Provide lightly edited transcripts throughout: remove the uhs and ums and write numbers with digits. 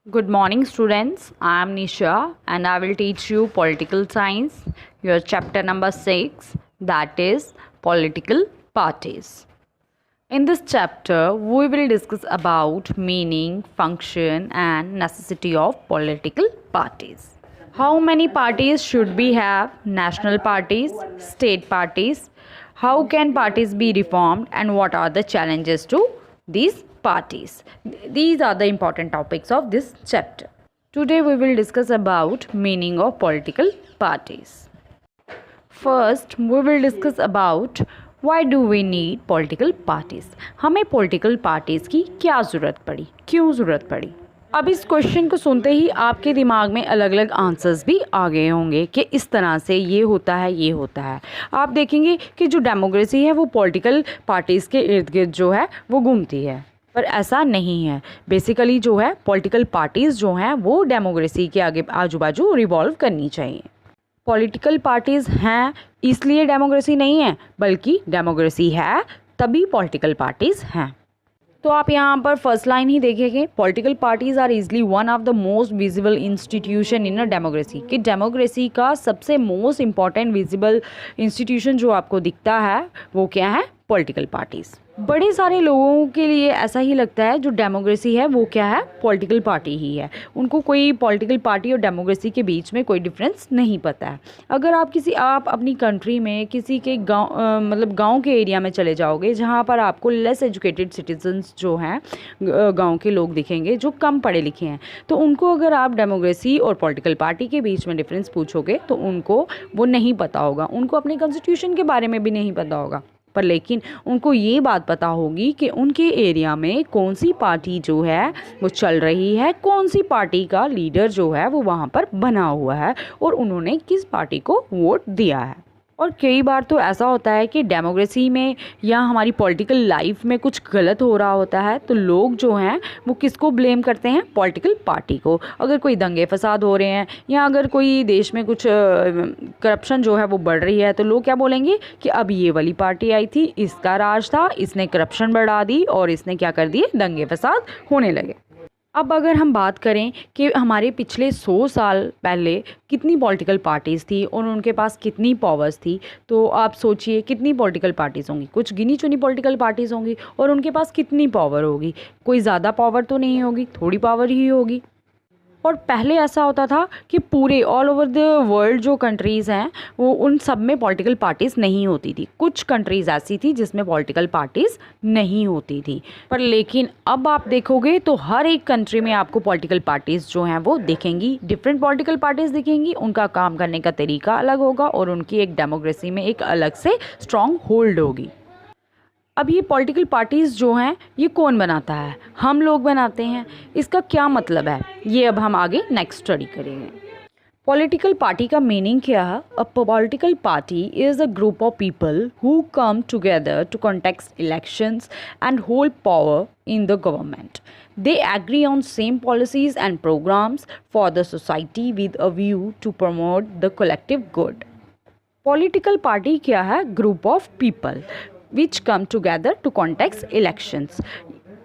Good morning, students. I am Nisha and I will teach you political science, your chapter number 6, that is political parties. In this chapter, we will discuss about meaning, function, and necessity of political parties. How many parties should we have? National parties, state parties. How can parties be reformed and what are the challenges to these parties? These are the important topics of this chapter. Today we will discuss about meaning of political parties. First, we will discuss about why do we need political parties. हमें political parties की क्या ज़रूरत पड़ी, क्यों ज़रूरत पड़ी? अब इस क्वेश्चन को सुनते ही आपके दिमाग में अलग अलग आंसर्स भी आ गए होंगे कि इस तरह से ये होता है, ये होता है। आप देखेंगे कि जो डेमोक्रेसी है वो पॉलिटिकल पार्टीज़ के इर्द गिर्द जो है वो घूमती है, पर ऐसा नहीं है। बेसिकली जो है पॉलिटिकल पार्टीज़ जो हैं वो डेमोक्रेसी के आगे आजू बाजू रिवॉल्व करनी चाहिए। पॉलिटिकल पार्टीज़ हैं इसलिए डेमोक्रेसी नहीं है, बल्कि डेमोक्रेसी है तभी पॉलिटिकल पार्टीज़ हैं। तो आप यहाँ पर फर्स्ट लाइन ही देखेंगे, political parties are easily one of the most visible institution in a democracy. कि डेमोक्रेसी का सबसे मोस्ट इम्पॉर्टेंट विजिबल इंस्टीट्यूशन जो आपको दिखता है वो क्या है? Political parties. बड़े सारे लोगों के लिए ऐसा ही लगता है जो डेमोक्रेसी है वो क्या है? पॉलिटिकल पार्टी ही है। उनको कोई पॉलिटिकल पार्टी और डेमोक्रेसी के बीच में कोई डिफरेंस नहीं पता है। अगर आप अपनी कंट्री में किसी के गांव के एरिया में चले जाओगे जहां पर आपको लेस एजुकेटेड सिटीजन्स जो हैं गांव के लोग दिखेंगे जो कम पढ़े लिखे हैं, तो उनको अगर आप डेमोक्रेसी और पॉलिटिकल पार्टी के बीच में डिफरेंस पूछोगे तो उनको वो नहीं पता होगा। उनको अपने कॉन्स्टिट्यूशन के बारे में भी नहीं पता होगा, पर लेकिन उनको ये बात पता होगी कि उनके एरिया में कौन सी पार्टी जो है वो चल रही है, कौन सी पार्टी का लीडर जो है वो वहाँ पर बना हुआ है और उन्होंने किस पार्टी को वोट दिया है। और कई बार तो ऐसा होता है कि डेमोक्रेसी में या हमारी पॉलिटिकल लाइफ में कुछ गलत हो रहा होता है तो लोग जो हैं वो किसको ब्लेम करते हैं? पॉलिटिकल पार्टी को। अगर कोई दंगे फसाद हो रहे हैं या अगर कोई देश में कुछ करप्शन जो है वो बढ़ रही है तो लोग क्या बोलेंगे कि अब ये वाली पार्टी आई थी, इसका राज था, इसने करप्शन बढ़ा दी और इसने क्या कर दिए? दंगे फसाद होने लगे। अब अगर हम बात करें कि हमारे पिछले 100 साल पहले कितनी पॉलिटिकल पार्टीज़ थी और उनके पास कितनी पावर्स थी, तो आप सोचिए कितनी पॉलिटिकल पार्टीज़ होंगी। कुछ गिनी चुनी पॉलिटिकल पार्टीज़ होंगी और उनके पास कितनी पावर होगी? कोई ज़्यादा पावर तो नहीं होगी, थोड़ी पावर ही होगी। और पहले ऐसा होता था कि पूरे ऑल ओवर द वर्ल्ड जो कंट्रीज़ हैं वो उन सब में पॉलिटिकल पार्टीज़ नहीं होती थी। कुछ कंट्रीज़ ऐसी थी जिसमें पॉलिटिकल पार्टीज़ नहीं होती थी, पर लेकिन अब आप देखोगे तो हर एक कंट्री में आपको पॉलिटिकल पार्टीज़ जो हैं वो दिखेंगी, डिफरेंट पॉलिटिकल पार्टीज़ दिखेंगी। उनका काम करने का तरीका अलग होगा और उनकी एक डेमोक्रेसी में एक अलग से स्ट्रॉन्ग होल्ड होगी। अब ये पॉलिटिकल पार्टीज़ जो हैं ये कौन बनाता है? हम लोग बनाते हैं। इसका क्या मतलब है ये अब हम आगे नेक्स्ट स्टडी करेंगे। पॉलिटिकल पार्टी का मीनिंग क्या है? A political party is a group of people who come together to contest elections and hold power in the government. They agree on same policies and programs for the society with a view to promote the collective good. Political party क्या है? Group of people which come together to contest elections.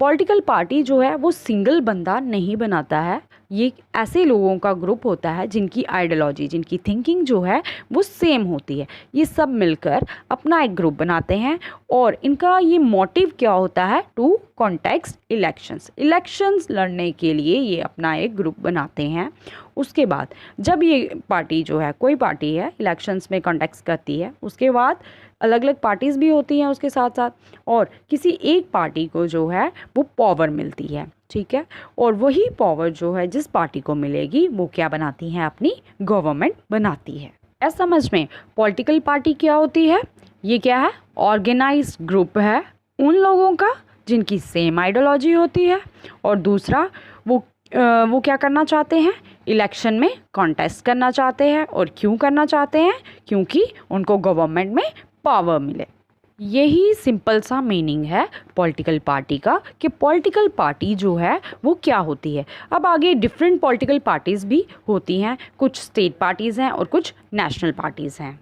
Political party जो है वो single बंदा नहीं बनाता है, ये ऐसे लोगों का ग्रुप होता है जिनकी आइडियोलॉजी, जिनकी थिंकिंग जो है वो सेम होती है। ये सब मिलकर अपना एक ग्रुप बनाते हैं और इनका ये मोटिव क्या होता है? टू कॉन्टेस्ट इलेक्शंस लड़ने के लिए ये अपना एक ग्रुप बनाते हैं। उसके बाद जब ये पार्टी जो है, कोई पार्टी है, इलेक्शंस में कॉन्टेस्ट करती है, उसके बाद अलग अलग पार्टीज़ भी होती हैं उसके साथ साथ, और किसी एक पार्टी को जो है वो पावर मिलती है, ठीक है। और वही पावर जो है जिस पार्टी को मिलेगी वो क्या बनाती है? अपनी गवर्नमेंट बनाती है। ऐसा समझ में पॉलिटिकल पार्टी क्या होती है? ये क्या है? ऑर्गेनाइज्ड ग्रुप है उन लोगों का जिनकी सेम आइडियोलॉजी होती है, और दूसरा वो क्या करना चाहते हैं? इलेक्शन में कॉन्टेस्ट करना चाहते हैं। और क्यों करना चाहते हैं? क्योंकि उनको गवर्नमेंट में पावर मिले। यही सिंपल सा मीनिंग है पॉलिटिकल पार्टी का कि पॉलिटिकल पार्टी जो है वो क्या होती है। अब आगे डिफरेंट पॉलिटिकल पार्टीज़ भी होती हैं, कुछ स्टेट पार्टीज़ हैं और कुछ नेशनल पार्टीज़ हैं।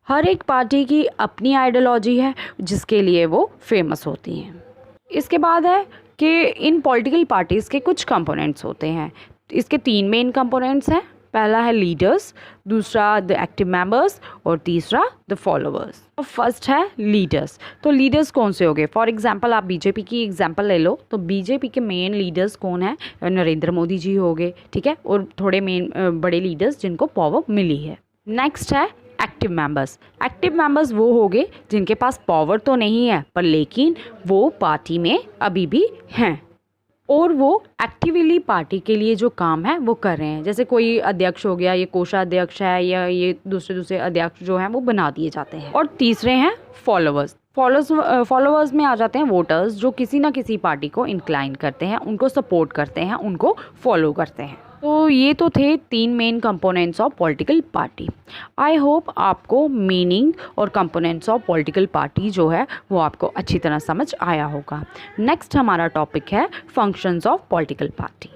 हर एक पार्टी की अपनी आइडियोलॉजी है जिसके लिए वो फेमस होती हैं। इसके बाद है कि इन पॉलिटिकल पार्टीज़ के कुछ कंपोनेंट्स होते हैं। इसके 3 मेन कंपोनेंट्स हैं। पहला है लीडर्स, दूसरा द एक्टिव मेंबर्स और तीसरा द फॉलोअर्स। और फर्स्ट है लीडर्स। तो लीडर्स कौन से हो गए? फॉर एग्जांपल आप बीजेपी की एग्जांपल ले लो, तो बीजेपी के मेन लीडर्स कौन है? नरेंद्र मोदी जी हो गए, ठीक है, और थोड़े मेन बड़े लीडर्स जिनको पावर मिली है। नेक्स्ट है एक्टिव मेंबर्स। एक्टिव मेंबर्स वो हो गए जिनके पास पावर तो नहीं है, पर लेकिन वो पार्टी में अभी भी हैं और वो एक्टिवली पार्टी के लिए जो काम है वो कर रहे हैं। जैसे कोई अध्यक्ष हो गया, ये कोषाध्यक्ष है, या ये दूसरे अध्यक्ष जो हैं वो बना दिए जाते हैं। और तीसरे हैं फॉलोअर्स। फॉलोअर्स में आ जाते हैं वोटर्स, जो किसी ना किसी पार्टी को इंक्लाइन करते हैं, उनको सपोर्ट करते हैं, उनको फॉलो करते हैं। तो ये तो थे 3 main components of political party. I hope आपको मीनिंग और कंपोनेंट्स ऑफ पॉलिटिकल पार्टी जो है वो आपको अच्छी तरह समझ आया होगा। नेक्स्ट हमारा टॉपिक है फंक्शंस ऑफ पॉलिटिकल पार्टी।